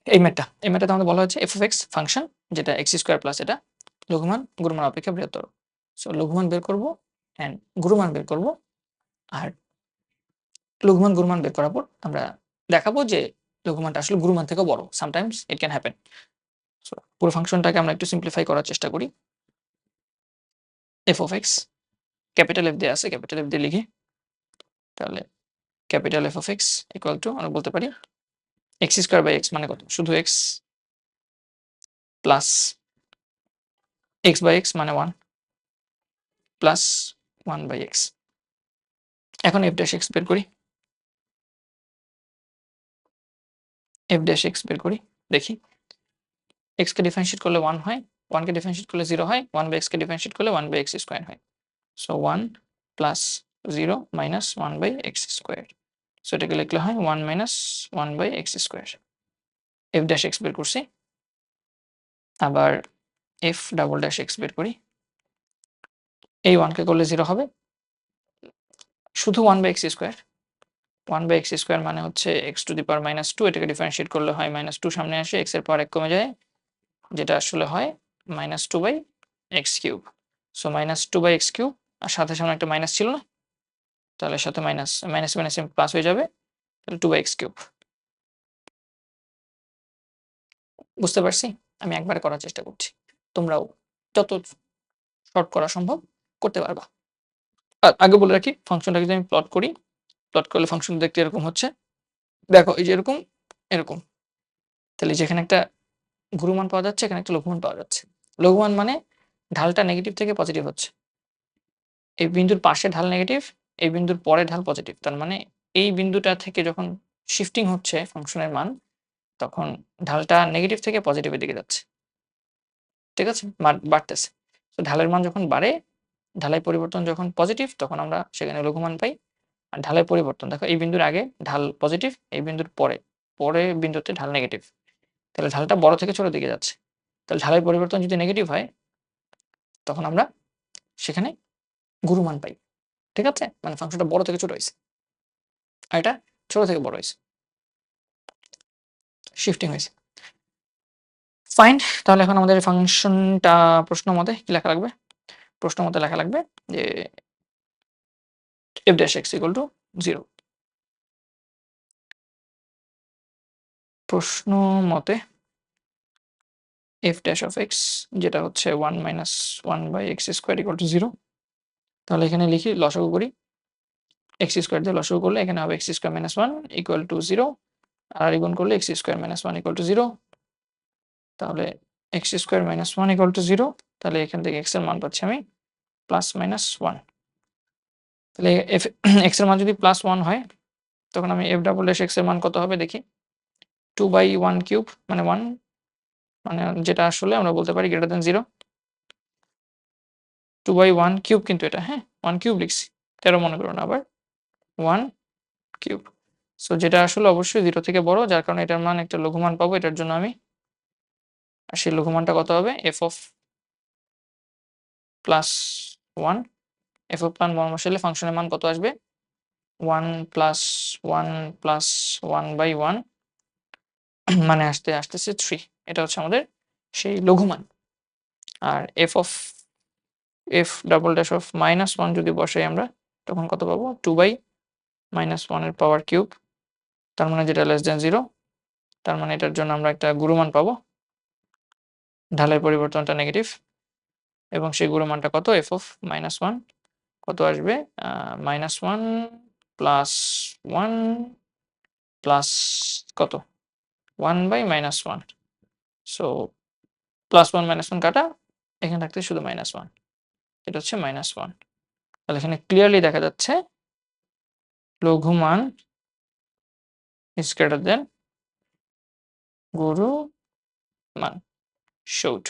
এই ম্যাথটাতে আমাদের বলা হচ্ছে এফ অফ এক্স ফাংশন, যেটা এক্স স্কোয়ার প্লাস এটা লঘুমান গুরুমান অপেক্ষা বৃহত্তর। সো লঘুমান বের করব অ্যান্ড গুরুমান বের করব। আর লঘুমান গুরুমান বের করার পর আমরা দেখাবো যে লঘুমানটা আসলে গুরুমান থেকেও বড়। Sometimes it can happen. So পুরো ফাংশনটাকে আমরা একটু সিম্পলিফাই করার চেষ্টা করি। F of x capital F দিয়ে আছে, ক্যাপিটাল এফ দিয়ে লিখি। তাহলে capital F of x equal to আমরা বলতে পারি এক্স স্কোয়ার বাই এক্স মানে কত, শুধু x plus x by x মানে 1 প্লাস 1 বাই এক্স। এখন এফ ড্যাশ এক্স বের করি। এফ ড্যাশ এক্স বের করি, দেখি এক্স কে ডিফারেন্সিয়েট করলে 1 হয়, 1 কে ডিফারেন্সিয়েট করলে 0 হয়, 1 বাই এক্স কে ডিফারেন্সিয়েট করলে 1 বাই এক্স স্কোয়ার হয়। So 1 plus 0 minus 1 by x square. So এটাকে লিখলে হয় 1 minus 1 by x square. F dash x বের করছি। আবার এফ ডাবল ড্যাশ এক্স বের করি। এই 1 কে করলে 0 হবে, শুধু 1 by x square. 1 by x square মানে হচ্ছে x to the power minus 2, এটাকে ডিফারেন্সিয়েট করলে হয় মাইনাস 2 সামনে আসে, এক্স এর পাওয়ার 1 কমে যায়, যেটা আসলে হয় minus 2 by x cube. So minus 2 by x cube, আর সাথে সামনে একটা মাইনাস ছিল না, তাহলে সাথে মাইনাস মাইনাস মাইনাস প্লাস হয়ে যাবে, তাহলে 2 বাই এক্স কিউব। বুঝতে পারছি? আমি একবারে করার চেষ্টা করছি, তোমরাও যত শর্ট করা সম্ভব করতে পারবা। আর আগে বলে রাখি, ফাংশনটাকে যদি আমি প্লট করি, প্লট করলে ফাংশন দেখতে এরকম হচ্ছে। দেখো এই যে এরকম এরকম, তাহলে যেখানে একটা গুরুমান পাওয়া যাচ্ছে, এখানে একটা লঘুমান পাওয়া যাচ্ছে। লঘুমান মানে ঢালটা নেগেটিভ থেকে পজিটিভ হচ্ছে। এই বিন্দুর পাশে ঢাল নেগেটিভ, এই বিন্দুর পরে ঢাল পজিটিভ। তার মানে এই বিন্দুটা থেকে যখন শিফটিং হচ্ছে ফাংশনের মান, তখন ঢালটা নেগেটিভ থেকে পজিটিভের দিকে যাচ্ছে। ঠিক আছে? বাড়তেছে। তো ঢালের মান যখন বাড়ে, ঢালাই পরিবর্তন যখন পজিটিভ, তখন আমরা সেখানে লঘুমান পাই। আর ঢালের পরিবর্তন দেখো, এই বিন্দুর আগে ঢাল পজিটিভ, এই বিন্দুর পরে বিন্দুতে ঢাল নেগেটিভ। তাহলে ঢালটা বড় থেকে ছোট দিকে যাচ্ছে। তাহলে ঢালের পরিবর্তন যদি নেগেটিভ হয়, তখন আমরা সেখানে গুরুমান পাই। ঠিক আছে? মানে ফাংশনটা বড় থেকে ছোট হইছে। আর এটা ছোট থেকে বড় হইছে। শিফটিং হইছে। ফাইন। তাহলে এখন আমাদের ফাংশনটা প্রশ্ন মতে কি লেখা লাগবে? প্রশ্ন মতে লেখা লাগবে যে f dash x equal to 0। প্রশ্ন মতে f dash of x যেটা হচ্ছে 1 minus 1 by x square equal to 0। তাহলে এখানে লিখি, লসাগু করি। x স্কয়ার দিয়ে লসাগু করলে এখানে হবে x square minus 1 equal to 0। আর গুণ করলে x square minus 1 equal to 0। তাহলে x square minus 1 equal to 0। তাহলে এখান থেকে x এর মান পাচ্ছি আমি প্লাস মাইনাস 1। তাহলে x এর মান যদি প্লাস 1 হয়, তখন আমি f ডাবল ড্যাশ x এর মান কত হবে দেখি। 2 by 1 কিউব মানে 1, মানে যেটা আসলে আমরা বলতে পারি গ্রেটার দ্যান 0। 2 by 1 কিউব কিন্তু এটা, হ্যাঁ 1 কিউব লিখছি, 13 মনে করো না আবার, 1 কিউব। সো যেটা আসলে অবশ্যই 0 থেকে বড়, যার কারণে এটার মান একটা লঘুমান পাবো এটার জন্য আমি। আর সেই লঘুমানটা কত হবে, f of plus 1। f of plus 1 বসালে ফাংশনের মান কত আসবে, 1 প্লাস 1 প্লাস 1 বাই 1 মানে আসতেছে 3। এটা হচ্ছে আমাদের সেই লঘুমান। আর f double dash of minus 1 যদি বসাই আমরা, তখন কত পাবো, 2 বাই মাইনাস 1 এর পাওয়ার কিউব। তার মানে যেটা লেস দ্যান 0, তার মানে এটার জন্য আমরা একটা গুরুমান পাবো, ঢালের পরিবর্তনটা নেগেটিভ, এবং সেই গুরুমানটা কত, f অফ মাইনাস 1 কত আসবে, মাইনাস 1 প্লাস 1 প্লাস কত, 1 by minus 1। So plus 1 minus 1 কাটা, এখানে থাকতে শুধু মাইনাস 1, এটা হচ্ছে মাইনাস 1। তাহলে এখানে ক্লিয়ারলি দেখা যাচ্ছে লঘুমান ইজ গ্রেটার দেন গুরুমান, শোড।